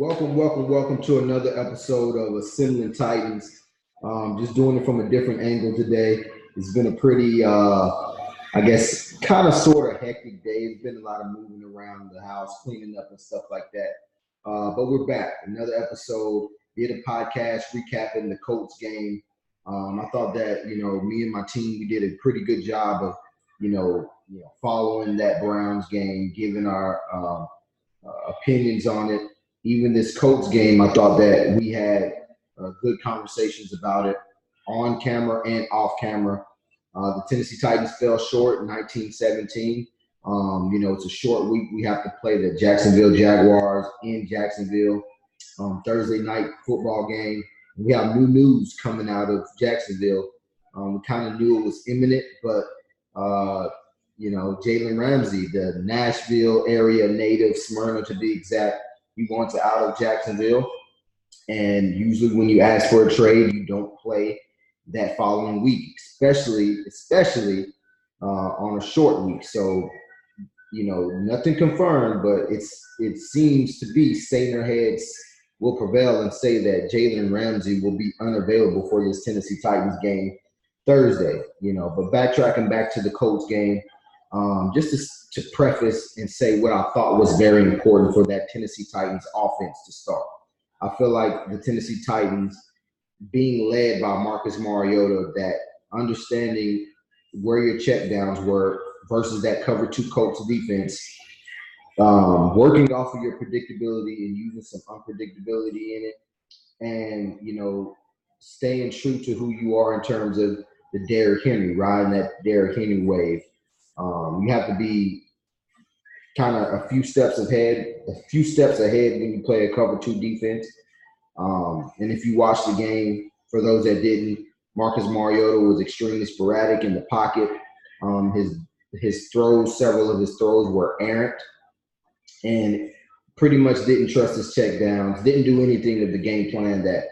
Welcome to another episode of Assembling Titans. Just doing it from a different angle today. It's been a pretty, I guess, kind of sort of hectic day. It's been a lot of moving around the house, cleaning up and stuff like that. But we're back. Another episode. Did a podcast recapping the Colts game. I thought that, me and my team, we did a pretty good job of, following that Browns game, giving our opinions on it. Even this Colts game, I thought that we had good conversations about it on camera and off camera. The Tennessee Titans fell short in 1917. It's a short week. We have to play the Jacksonville Jaguars in Jacksonville. Thursday night football game. We have new news coming out of Jacksonville. We kind of knew it was imminent, but Jalen Ramsey, the Nashville area native, Smyrna to be exact, he wants out of Jacksonville. And usually when you ask for a trade, you don't play that following week, especially on a short week. So, nothing confirmed, but it seems to be saner heads will prevail and say that Jalen Ramsey will be unavailable for this Tennessee Titans game Thursday. But backtracking back to the Colts game, just to preface and say what I thought was very important for that Tennessee Titans offense to start. I feel like the Tennessee Titans being led by Marcus Mariota, that understanding where your checkdowns were versus that cover two Colts defense, working off of your predictability and using some unpredictability in it, and, staying true to who you are in terms of the Derrick Henry, riding that Derrick Henry wave. You have to be kind of a few steps ahead when you play a cover two defense. And if you watch the game, for those that didn't, Marcus Mariota was extremely sporadic in the pocket. His throws, several of his throws were errant, and pretty much didn't trust his checkdowns, didn't do anything of the game plan that,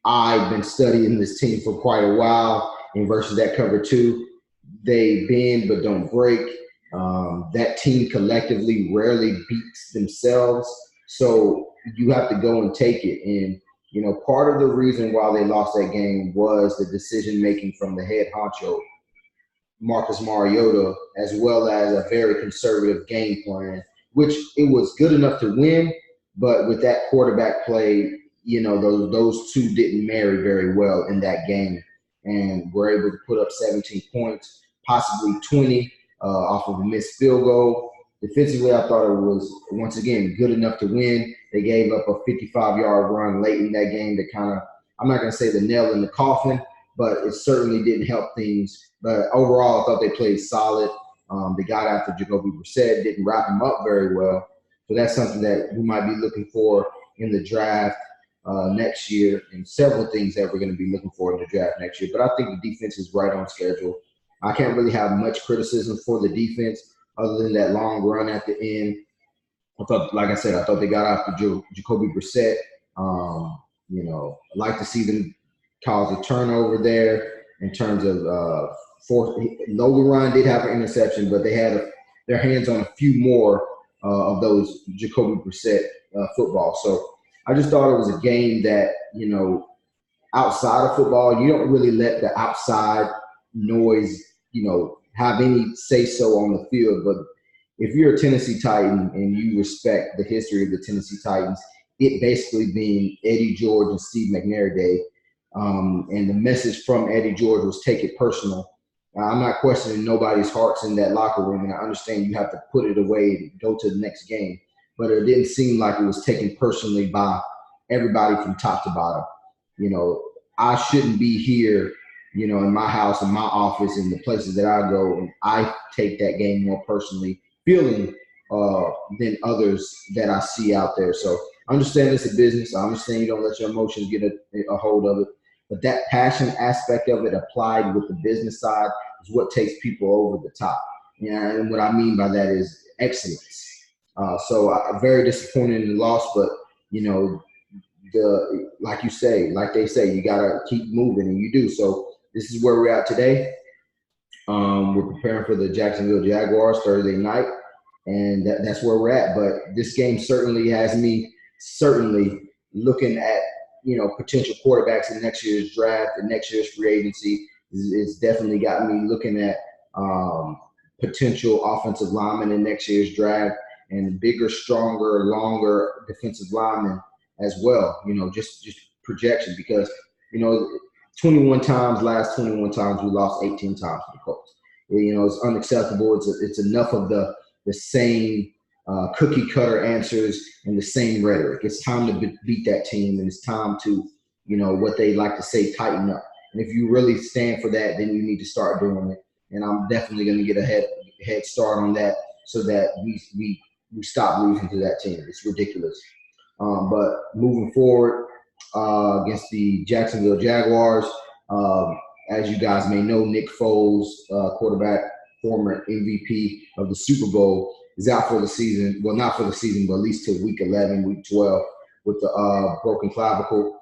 I've been studying this team for quite a while, and versus that cover two. They bend but don't break. That team collectively rarely beats themselves. So you have to go and take it. And, part of the reason why they lost that game was the decision-making from the head honcho, Marcus Mariota, as well as a very conservative game plan, which it was good enough to win. But with that quarterback play, those two didn't marry very well in that game, and were able to put up 17 points. Possibly 20 off of a missed field goal. Defensively, I thought it was, once again, good enough to win. They gave up a 55-yard run late in that game that kind of, I'm not going to say the nail in the coffin, but it certainly didn't help things. But overall, I thought they played solid. They got after Jacoby Brissett, didn't wrap him up very well. So that's something that we might be looking for in the draft next year, and several things that we're going to be looking for in the draft next year. But I think the defense is right on schedule. I can't really have much criticism for the defense other than that long run at the end. I thought they got after Jacoby Brissett. I'd like to see them cause a turnover there in terms of Logan Ryan did have an interception, but they had their hands on a few more of those Jacoby Brissett football. So I just thought it was a game that, outside of football, you don't really let the outside noise have any say-so on the field. But if you're a Tennessee Titan and you respect the history of the Tennessee Titans, it basically being Eddie George and Steve McNair Day, and the message from Eddie George was take it personal. I'm not questioning nobody's hearts in that locker room, and I understand you have to put it away and go to the next game. But it didn't seem like it was taken personally by everybody from top to bottom. I shouldn't be here, in my house, in my office, in the places that I go, and I take that game more personally, feeling than others that I see out there. So I understand it's a business. I understand you don't let your emotions get a hold of it. But that passion aspect of it applied with the business side is what takes people over the top. And what I mean by that is excellence. So I'm very disappointed in the loss, but, like they say, you got to keep moving, and you do. So this is where we're at today. We're preparing for the Jacksonville Jaguars Thursday night. and that's where we're at. But this game certainly has me looking at potential quarterbacks in next year's draft and next year's free agency. It's definitely got me looking at potential offensive linemen in next year's draft and bigger, stronger, longer defensive linemen as well. Just projection because 21 times, last 21 times we lost 18 times to the Colts. It's unacceptable. It's enough of the same cookie cutter answers and the same rhetoric. It's time to beat that team, and it's time to, what they like to say, tighten up. And if you really stand for that, then you need to start doing it. And I'm definitely going to get a head start on that so that we stop losing to that team. It's ridiculous. But moving forward against the Jacksonville Jaguars, as you guys may know, Nick Foles, quarterback, former MVP of the Super Bowl, is out for the season. Well, not for the season, but at least till week 11, week 12 with the broken clavicle.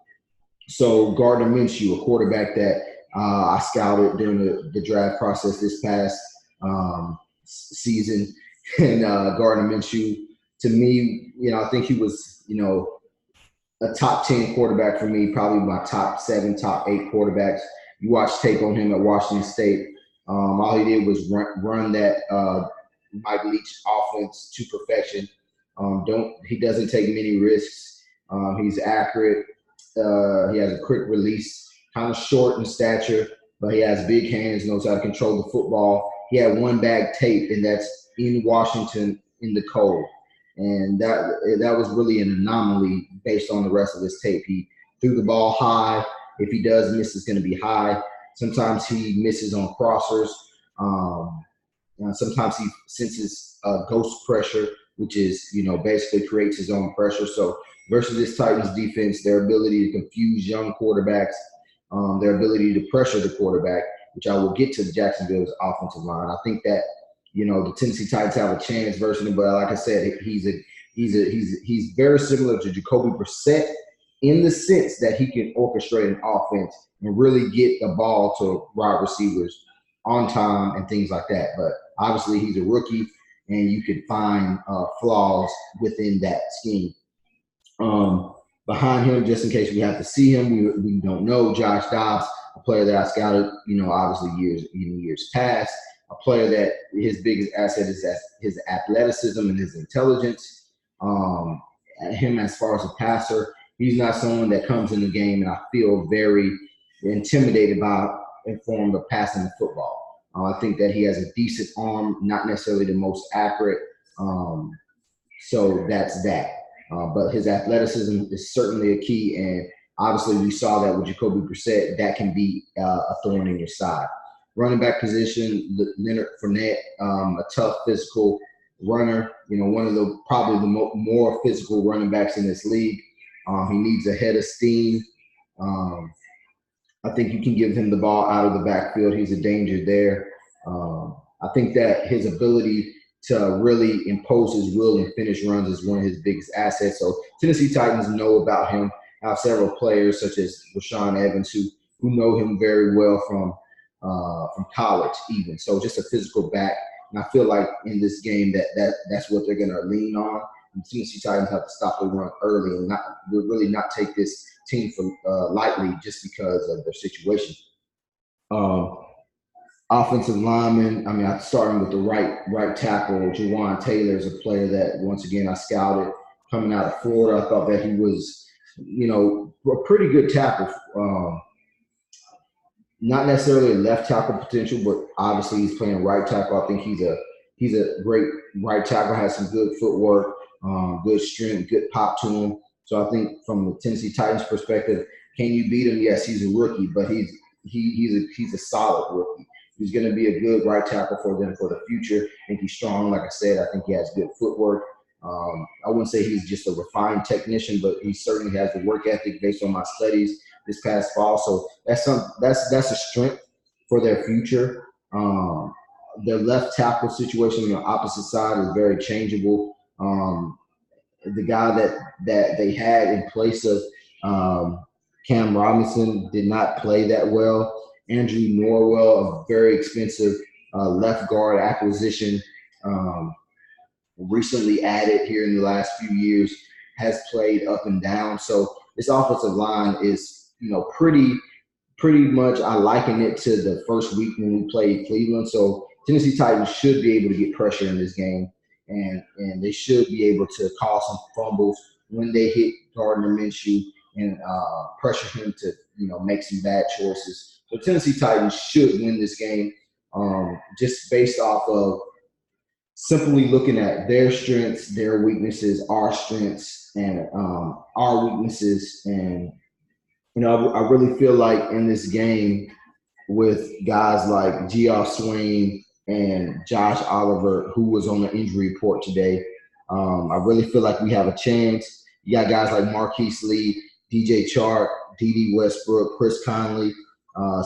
So Gardner Minshew, a quarterback that I scouted during the draft process this past season, and Gardner Minshew, to me, I think he was, a top 10 quarterback for me, probably my top 7, top 8 quarterbacks. You watch tape on him at Washington State. All he did was run that Mike Leach offense to perfection. He doesn't take many risks. He's accurate. He has a quick release, kind of short in stature, but he has big hands, knows how to control the football. He had one bag tape, and that's in Washington in the cold. And that was really an anomaly based on the rest of his tape. He threw the ball high. If he does miss, it's going to be high. Sometimes he misses on crossers. Sometimes he senses ghost pressure, which is, basically creates his own pressure. So versus this Titans defense, their ability to confuse young quarterbacks, their ability to pressure the quarterback, which I will get to the Jacksonville's offensive line. I think that, the Tennessee Titans have a chance versus him, but like I said, he's very similar to Jacoby Brissett in the sense that he can orchestrate an offense and really get the ball to wide receivers on time and things like that. But obviously he's a rookie, and you could find flaws within that scheme. Behind him, just in case we have to see him, we don't know, Josh Dobbs, a player that I scouted, obviously years past, a player that his biggest asset is his athleticism and his intelligence. Him as far as a passer, he's not someone that comes in the game and I feel very intimidated by in form of passing the football. I think that he has a decent arm, not necessarily the most accurate. So that's that. But his athleticism is certainly a key, and obviously we saw that with Jacoby Brissett. That can be a thorn in your side. Running back position, Leonard Fournette, a tough physical runner. One of the probably the more physical running backs in this league. He needs a head of steam. I think you can give him the ball out of the backfield. He's a danger there. I think that his ability to really impose his will and finish runs is one of his biggest assets. So Tennessee Titans know about him. I have several players such as Rashaan Evans who know him very well from college even. So just a physical back. And I feel like in this game that's what they're going to lean on. And Tennessee Titans have to stop the run early and really not take this team for lightly just because of their situation. Offensive lineman, I'm starting with the right tackle. Jawan Taylor is a player that, once again, I scouted coming out of Florida. I thought that he was, a pretty good tackle. Not necessarily a left tackle potential, but obviously he's playing right tackle. I think he's a great right tackle, has some good footwork, good strength, good pop to him. So I think from the Tennessee Titans perspective, can you beat him? Yes, he's a rookie, but he's a solid rookie. He's going to be a good right tackle for them for the future. I think he's strong. Like I said, I think he has good footwork. I wouldn't say he's just a refined technician, but he certainly has the work ethic based on my studies this past fall. So that's a strength for their future. Their left tackle situation on the opposite side is very changeable. The guy that they had in place of Cam Robinson did not play that well. Andrew Norwell, a very expensive left guard acquisition. recently added here in the last few years, has played up and down. So this offensive line is, pretty much I liken it to the first week when we played Cleveland. So Tennessee Titans should be able to get pressure in this game, and they should be able to cause some fumbles when they hit Gardner Minshew and pressure him to make some bad choices. So Tennessee Titans should win this game, just based off of simply looking at their strengths, their weaknesses, our strengths, and our weaknesses. And I really feel like in this game, with guys like Geoff Swain and Josh Oliver, who was on the injury report today, I really feel like we have a chance. You got guys like Marquise Lee, DJ Chark, D.D. Westbrook, Chris Conley,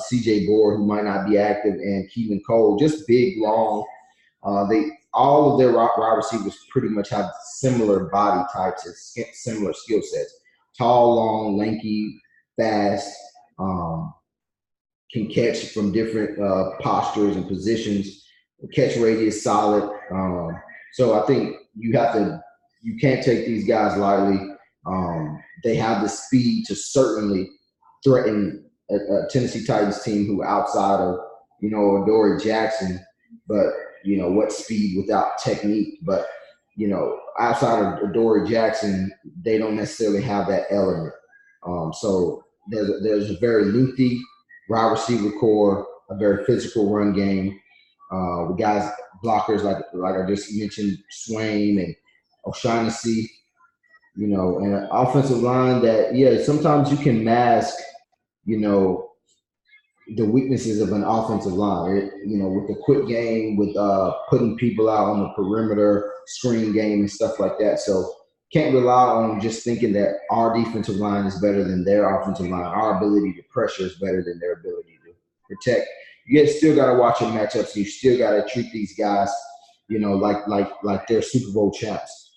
C.J. Board, who might not be active, and Keelan Cole, just big, long. They all of their wide receivers pretty much have similar body types and similar skill sets. Tall, long, lanky, fast, can catch from different postures and positions. The catch radius solid. So I think you can't take these guys lightly. They have the speed to certainly threaten a Tennessee Titans team who outside of, Adoree Jackson, but, what speed without technique. But, outside of Adoree Jackson, they don't necessarily have that element. So there's a very lengthy wide receiver core, a very physical run game. With guys, blockers like I just mentioned, Swain and O'Shaughnessy, and an offensive line that, sometimes you can mask, the weaknesses of an offensive line. With the quick game, with putting people out on the perimeter, screen game, and stuff like that. So can't rely on just thinking that our defensive line is better than their offensive line. Our ability to pressure is better than their ability to protect. You still got to watch your matchups. You still got to treat these guys, like they're Super Bowl champs.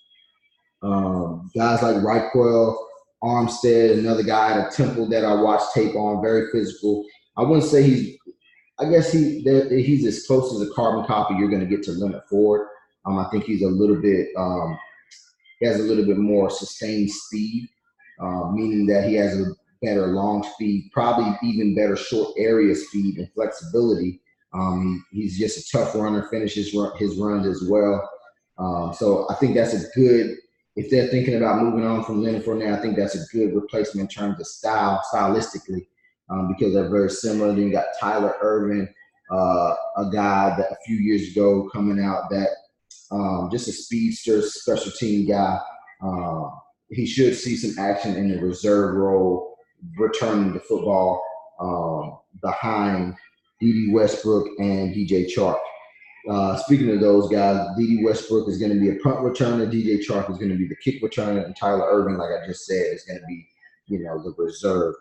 Guys like Raquel Armstead, another guy at a Temple that I watched tape on, very physical. I wouldn't say he's as close as a carbon copy you're going to get to Leonard Ford. I think he's a little bit he has a little bit more sustained speed, meaning that he has a better long speed, probably even better short area speed and flexibility. He's just a tough runner, finishes his runs as well. So I think that's a good, if they're thinking about moving on from Leonard Fournette, I think that's a good replacement in terms of stylistically, because they're very similar. Then you got Tyler Irvin, a guy that a few years ago coming out that just a speedster, special team guy. He should see some action in the reserve role, returning the football behind D.D. Westbrook and DJ Chark. Speaking of those guys, D.D. Westbrook is going to be a punt returner. DJ Chark is going to be the kick returner. And Tyler Irvin, like I just said, is going to be, the reserve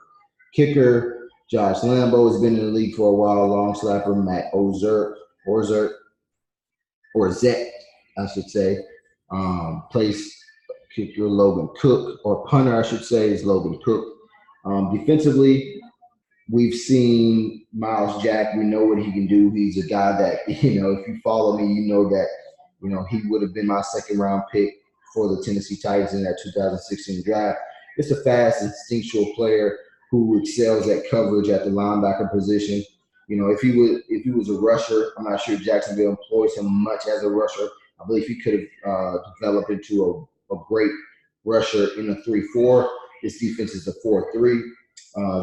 kicker. Josh Lambo has been in the league for a while. Long slapper Matt Orzert, I should say. Place kicker Logan Cook, or punter, I should say, is Logan Cook. Defensively, we've seen Miles Jack. We know what he can do. He's a guy that, if you follow me, you know that, he would have been my second-round pick for the Tennessee Titans in that 2016 draft. It's a fast, instinctual player who excels at coverage at the linebacker position. If he was a rusher, I'm not sure Jacksonville employs him much as a rusher. I believe he could have developed into a great rusher in a 3-4. This defense is a 4-3.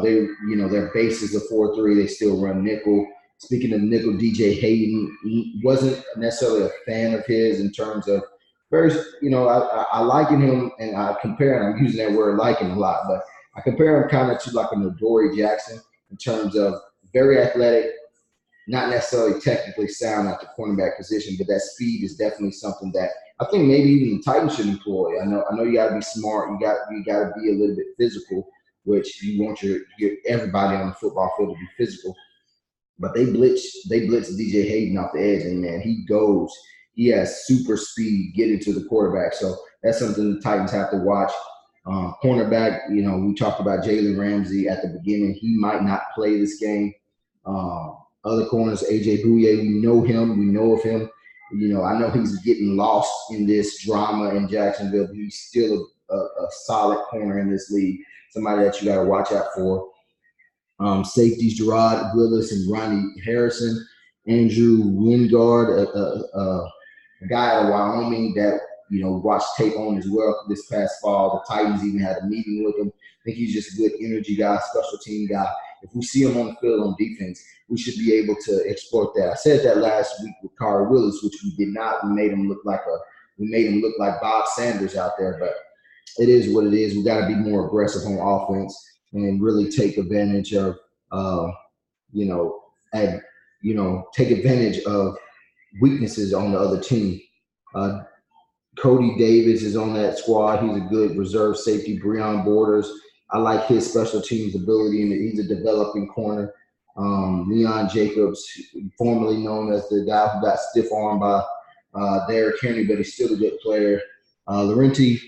Their base is a 4-3. They still run nickel. Speaking of nickel, DJ Hayden, he wasn't necessarily a fan of his in terms of I liken him, and I compare him. I'm using that word liking a lot, but I compare him kind of to like an Adoree Jackson in terms of very athletic, not necessarily technically sound at the cornerback position, but that speed is definitely something that I think maybe even the Titans should employ. I know you got to be smart. You got to be a little bit physical, which you want your everybody on the football field to be physical. But they blitz DJ Hayden off the edge, and man, he has super speed getting to the quarterback. So that's something the Titans have to watch. Cornerback, we talked about Jalen Ramsey at the beginning. He might not play this game. Other corners, AJ Bouye, we know him. We know of him. I know he's getting lost in this drama in Jacksonville, but he's still a solid corner in this league, somebody that you got to watch out for. Safeties Gerard Willis and Ronnie Harrison, Andrew Wingard, a guy out of Wyoming that watched tape on as well this past fall. The Titans even had a meeting with him. I think he's just a good energy guy, special team guy. If we see him on the field on defense, we should be able to exploit that. I said that last week with Kari Willis, which we did not. We made him look like Bob Sanders out there, but it is what it is. We got to be more aggressive on offense and really take advantage of, take advantage of weaknesses on the other team. Cody Davis is on that squad. He's a good reserve safety. Breon Borders, I like his special teams ability, and he's a developing corner. Leon Jacobs, formerly known as the guy who got stiff-armed by Derrick Henry, but he's still a good player. Laurenti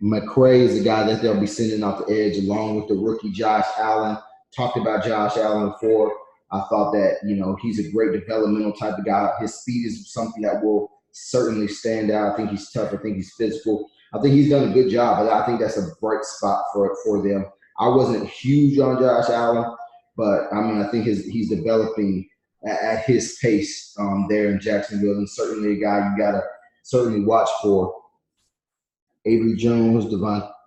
McCray is the guy that they'll be sending off the edge, along with the rookie Josh Allen. Talked about Josh Allen before. I thought that, he's a great developmental type of guy. His speed is something that will certainly stand out. I think he's tough. I think he's physical. I think he's done a good job, but I think that's a bright spot for them. I wasn't huge on Josh Allen, but, I think he's developing at his pace there in Jacksonville, and certainly a guy you got to certainly watch for. Avery Jones,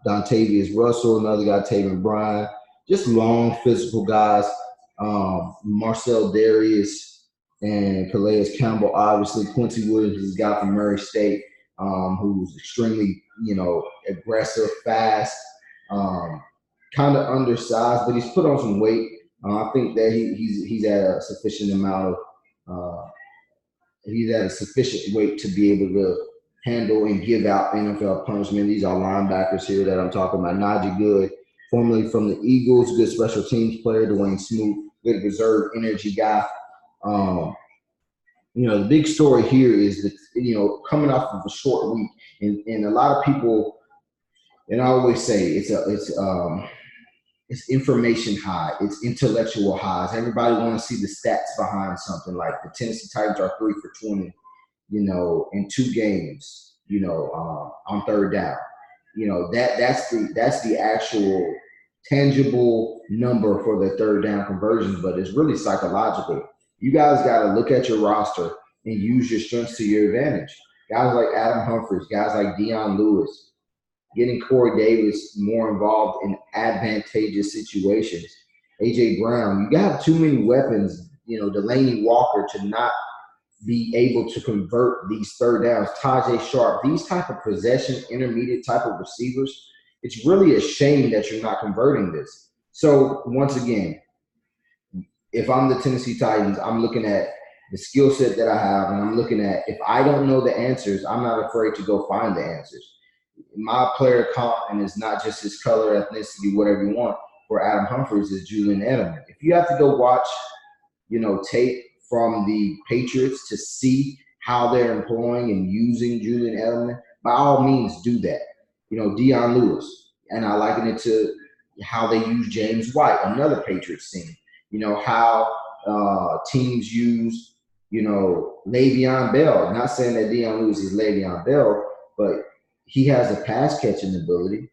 Dontavius Russell, another guy, Taven Bryan. Just long, physical guys. Marcel Darius and Calais Campbell, obviously. Quincy Williams is a guy from Murray State who's extremely, aggressive, fast, kind of undersized, but he's put on some weight. I think that he's at a sufficient amount of he's at a sufficient weight to be able to handle and give out NFL punishment. These are linebackers here that I'm talking about. Najee Good, formerly from the Eagles, good special teams player. Dwayne Smoot, good reserve energy guy. The big story here is that, coming off of a short week, and a lot of people, and I always say it's information high, it's intellectual highs. Everybody want to see the stats behind something, like the Tennessee Titans are 3 for 20, in 2 games, on third down. That's the actual tangible number for the third down conversions, but it's really psychological. You guys got to look at your roster and use your strengths to your advantage. Guys like Adam Humphries, guys like Dion Lewis, getting Corey Davis more involved in advantageous situations. A.J. Brown, you got too many weapons, Delaney Walker to not be able to convert these third downs. Tajay Sharp, these type of possession, intermediate type of receivers, it's really a shame that you're not converting this. So once again, if I'm the Tennessee Titans, I'm looking at the skill set that I have, and I'm looking at, if I don't know the answers, I'm not afraid to go find the answers. My player comp, and it's not just his color, ethnicity, whatever you want, for Adam Humphries is Julian Edelman. If you have to go watch, tape from the Patriots to see how they're employing and using Julian Edelman, by all means do that. Dion Lewis, and I liken it to how they use James White, another Patriots team. How teams use, Le'Veon Bell. Not saying that Dion Lewis is Le'Veon Bell, but he has a pass catching ability.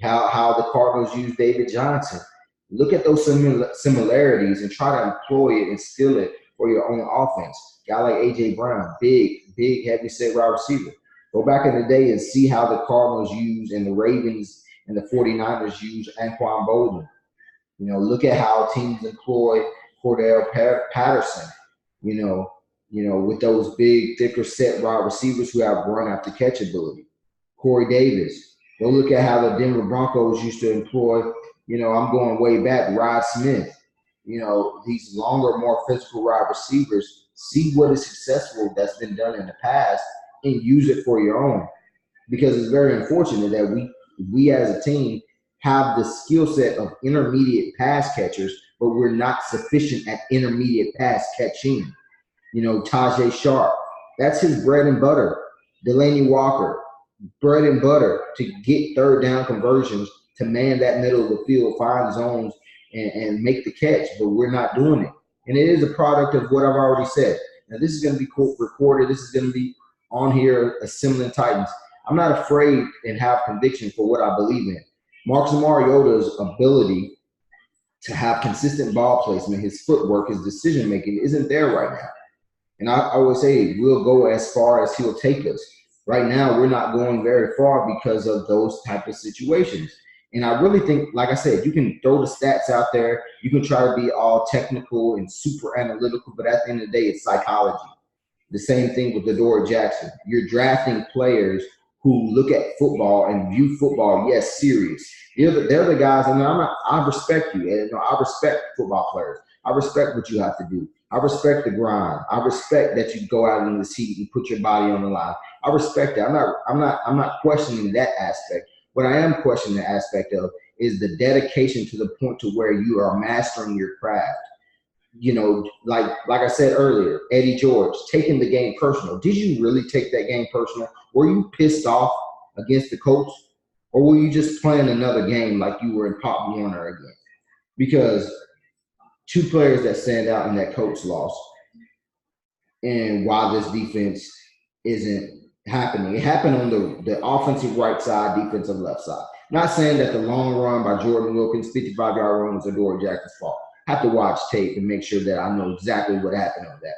How the Cardinals use David Johnson. Look at those similarities and try to employ it and steal it for your own offense. Guy like A.J. Brown, big, heavy set wide receiver. Go back in the day and see how the Cardinals use and the Ravens and the 49ers use Anquan Boldin. Look at how teams employ Cordell Patterson, with those big, thicker set wide receivers who have run after catch ability. Corey Davis. Go look at how the Denver Broncos used to employ, I'm going way back, Rod Smith. These longer, more physical wide receivers. See what is successful that's been done in the past and use it for your own. Because it's very unfortunate that we as a team have the skill set of intermediate pass catchers, but we're not sufficient at intermediate pass catching. Tajay Sharp, that's his bread and butter. Delaney Walker, bread and butter to get third down conversions, to man that middle of the field, find zones, and make the catch, but we're not doing it. And it is a product of what I've already said. and this is going to be recorded. This is going to be on here, assembling Titans. I'm not afraid and have conviction for what I believe in. Marcus Mariota's ability to have consistent ball placement, his footwork, his decision making isn't there right now. And I always say we'll go as far as he'll take us. Right now, we're not going very far because of those type of situations. And I really think, like I said, you can throw the stats out there. You can try to be all technical and super analytical, but at the end of the day, it's psychology. The same thing with Adoree Jackson. You're drafting players who look at football and view football, yes, serious. They're the guys, and I respect you. And I respect football players. I respect what you have to do. I respect the grind. I respect that you go out in the seat and put your body on the line. I respect that. I'm not questioning that aspect. What I am questioning the aspect of is the dedication to the point to where you are mastering your craft. You know, like I said earlier, Eddie George taking the game personal. Did you really take that game personal? Were you pissed off against the Colts, or were you just playing another game like you were in Pop Warner again? Because two players that stand out in that Colts loss, and why this defense isn't happening. It happened on the offensive right side, defensive left side. Not saying that the long run by Jordan Wilkins, 55-yard run, was Adoree Jackson's fault. I have to watch tape and make sure that I know exactly what happened on that.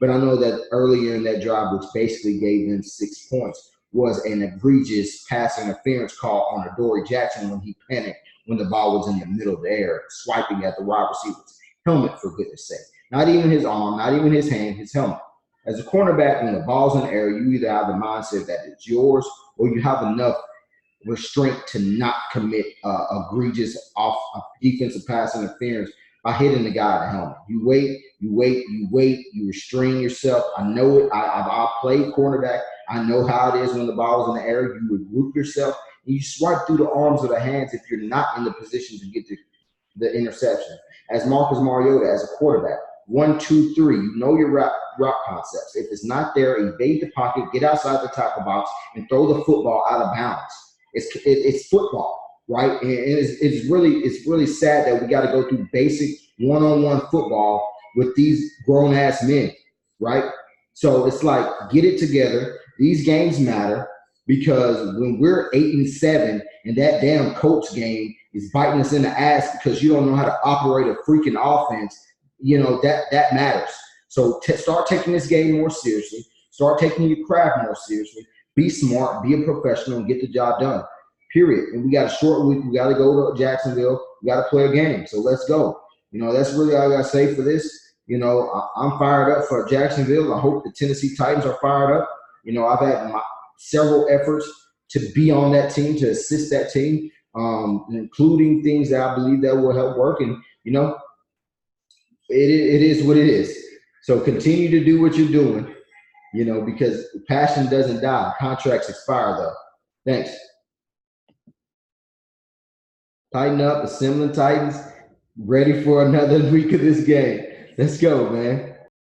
But I know that earlier in that drive, which basically gave them 6 points, was an egregious pass interference call on Adoree Jackson when he panicked when the ball was in the middle of the air, swiping at the wide receiver's helmet, for goodness sake. Not even his arm, not even his hand, his helmet. As a cornerback, when the ball's in the air, you either have the mindset that it's yours or you have enough restraint to not commit egregious off defensive pass interference by hitting the guy in the helmet. You wait, you restrain yourself. I know it. I've played cornerback. I know how it is when the ball is in the air. You regroup yourself and you swipe through the arms or the hands if you're not in the position to get the interception. As Marcus Mariota, as a quarterback, 1, 2, 3, you know your route concepts. If it's not there, evade the pocket, get outside the tackle box, and throw the football out of bounds. It's football, right? And it's really sad that we got to go through basic one-on-one football with these grown-ass men, right? So it's like, get it together. These games matter because when we're 8-7 and that damn Colts game is biting us in the ass because you don't know how to operate a freaking offense, you know, that matters. So start taking this game more seriously. Start taking your craft more seriously. Be smart, be a professional, and get the job done, period. And we got a short week. We got to go to Jacksonville. We got to play a game. So let's go. You know, that's really all I got to say for this. You know, I'm fired up for Jacksonville. I hope the Tennessee Titans are fired up. You know, I've had several efforts to be on that team, to assist that team, including things that I believe that will help work. And, you know, it is what it is. So continue to do what you're doing, you know, because passion doesn't die. Contracts expire, though. Thanks. Tighten up, assembling Titans, ready for another week of this game. Let's go, man.